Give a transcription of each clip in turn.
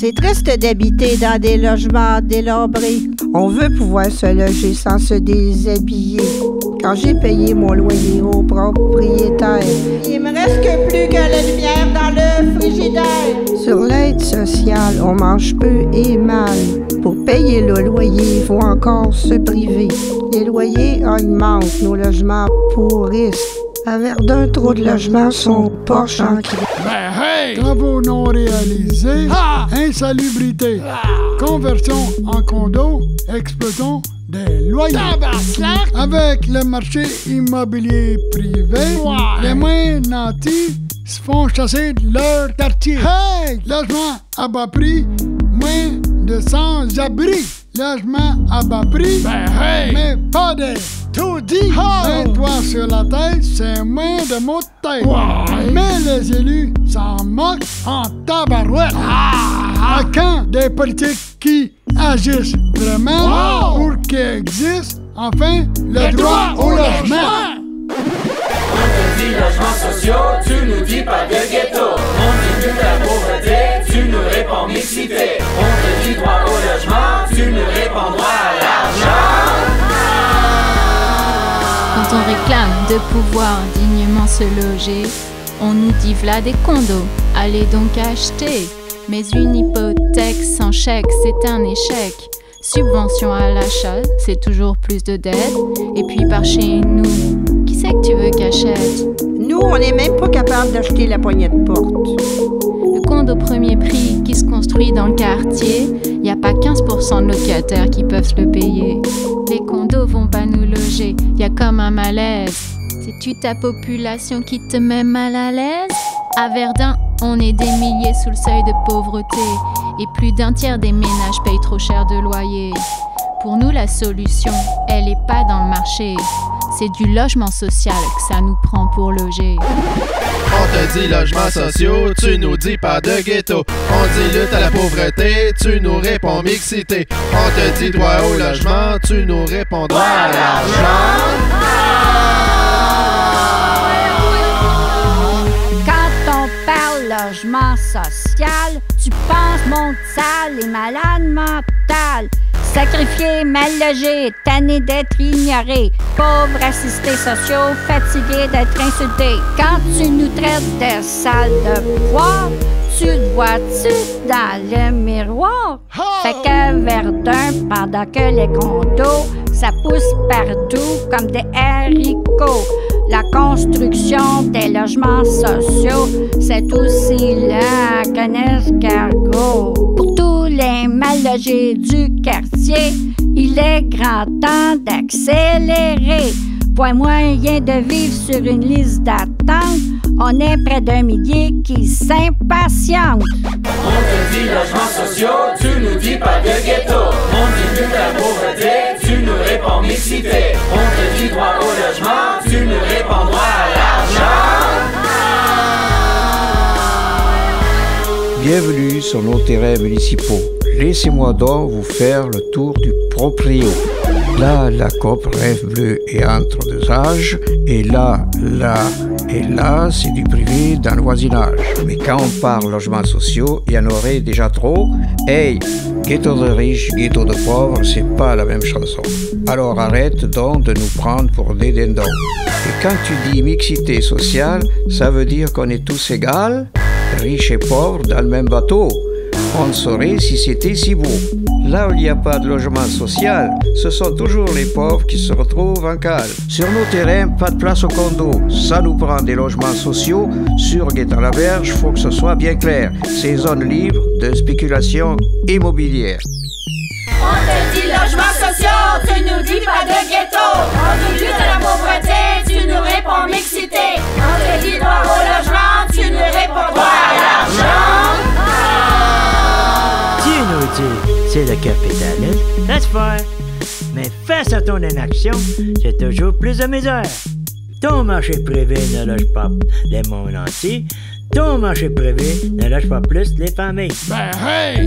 C'est triste d'habiter dans des logements délabrés. On veut pouvoir se loger sans se déshabiller. Quand j'ai payé mon loyer au propriétaire, il me reste que plus que la lumière dans le frigidaire. Sur l'aide sociale, on mange peu et mal. Pour payer le loyer, il faut encore se priver. Les loyers augmentent, nos logements pourrissent. À Verdun, trop de logements sont pas chanqués. Ben hey! Travaux non réalisés, insalubrité, conversion en condo, explosons des loyers. Avec le marché immobilier privé, les moins nantis se font chasser de leur quartier. Hey! Logement à bas prix, moins de sans-abri. Logement à bas prix, mais pas de tout dit. Un toit sur la tête, c'est moins de mots de tête. Mais les élus s'en moquent en tabarouette. À quand des politiques qui agissent vraiment pour qu'existe enfin le droit au logement? On te dit logements sociaux, tu nous dis pas de ghetto. On dit lutte à la pauvreté, tu nous réponds mixité. On te dit droit au logement, tu nous réponds droit à l'argent. Quand on réclame de pouvoir dignement se loger, on nous dit v'là des condos, allez donc acheter. Mais une hypothèque sans chèque, c'est un échec. Subvention à l'achat, c'est toujours plus de dettes. Et puis par chez nous, qui c'est que tu veux qu'achète? Nous, on n'est même pas capable d'acheter la poignée de porte. Le condo premier prix qui se construit dans le quartier, y a pas 15% de locataires qui peuvent se le payer. Les condos vont pas nous loger, y a comme un malaise. C'est-tu ta population qui te met mal à l'aise? À Verdun, on est des milliers sous le seuil de pauvreté et plus d'un tiers des ménages payent trop cher de loyer. Pour nous, la solution, elle est pas dans le marché. C'est du logement social que ça nous prend pour loger. On te dit logements sociaux, tu nous dis pas de ghetto. On dit lutte à la pauvreté, tu nous réponds mixité. On te dit droit au logement, tu nous réponds droit à l'argent. Quand on parle logement social, tu penses monde sale et malade mental. Sacrifié, mal logé, tanné d'être ignoré. Pauvres assistés sociaux, fatigués d'être insultés. Quand tu nous traites de sale de poire, tu te vois-tu dans le miroir? Fait que Verdun, pendant que les condos, ça pousse partout comme des haricots. La construction des logements sociaux, c'est aussi lent qu'un escargot. Pour tous les mal logés du quartier, il est grand temps d'accélérer. Point moyen de vivre sur une liste d'attente, on est près d'1 millier qui s'impatientent. On te dit logements sociaux, tu nous dis pas de ghetto. On dit lutte à la pauvreté, tu nous réponds mixité. On te dit droit au logement, tu nous réponds droit à l'argent. Bienvenue sur nos terrains municipaux. Laissez-moi donc vous faire le tour du proprio. Là, la COP Rêve Bleu est entre deux âges, et là, c'est du privé dans le voisinage. Mais quand on parle logements sociaux, il y en aurait déjà trop. Hey, ghetto de riches, ghetto de pauvres, c'est pas la même chanson. Alors arrête donc de nous prendre pour des dindons. Et quand tu dis mixité sociale, ça veut dire qu'on est tous égaux, riches et pauvres dans le même bateau. On saurait si c'était si beau. Là où il n'y a pas de logement social, ce sont toujours les pauvres qui se retrouvent en cale. Sur nos terrains, pas de place au condo. Ça nous prend des logements sociaux. Sur Guétan-la-Berge, faut que ce soit bien clair. C'est zone libre de spéculation immobilière. On te dit logements sociaux, tu nous dis pas de ghetto. On dit lutte à la pauvreté, tu nous réponds mixité. On te dit droit au logement, tu nous réponds droit à l'argent. Tu nous dis, c'est le capitalisme, laisse faire. Mais face à ton inaction, c'est toujours plus de misère. Ton marché privé ne loge pas les mondes entiers. Ton marché privé ne loge pas plus les familles.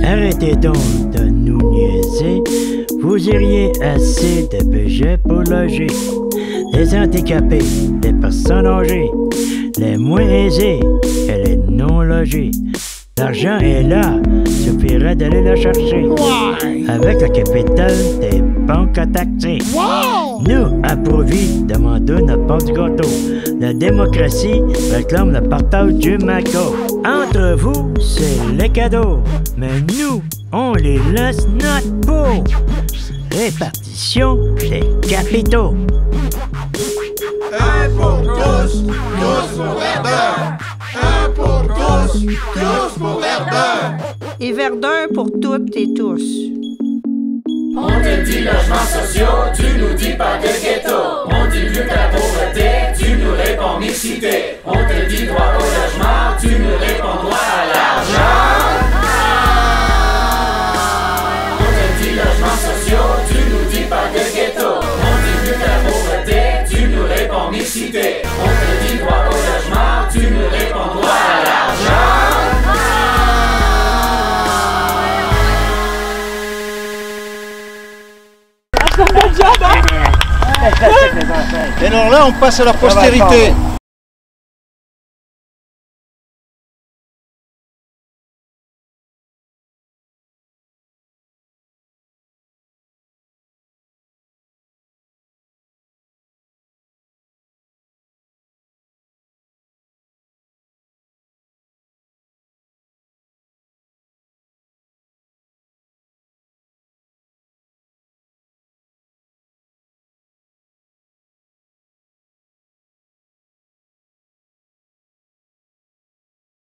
Arrêtez donc de nous niaiser. Vous iriez assez de budget pour loger les handicapés, les personnes âgées, les moins aisés que les non logés. L'argent est là, suffirait d'aller le chercher. Ouais. Avec le capital des banques à taxer. Wow! Nous, à Provie, demandons notre part du gâteau. La démocratie réclame le partage du maco. Entre vous, c'est les cadeaux. Mais nous, on les laisse notre peau. Répartition des capitaux. Un pour tous, tous pour Verdun. Un pour tous, tous pour Verdun. Et Verdun pour toutes et tous. On te dit logements sociaux, tu nous dis pas de ghetto. On dit lutte à la pauvreté, tu nous réponds mixité. On te dit droit au logement, tu nous réponds droit à l'argent. On te dit logements sociaux, tu nous dis pas de ghetto. On dit lutte à la pauvreté, tu nous réponds mixité. On te dit droit au logement, tu nous réponds droit à l'argent. Et alors là, on passe à la postérité.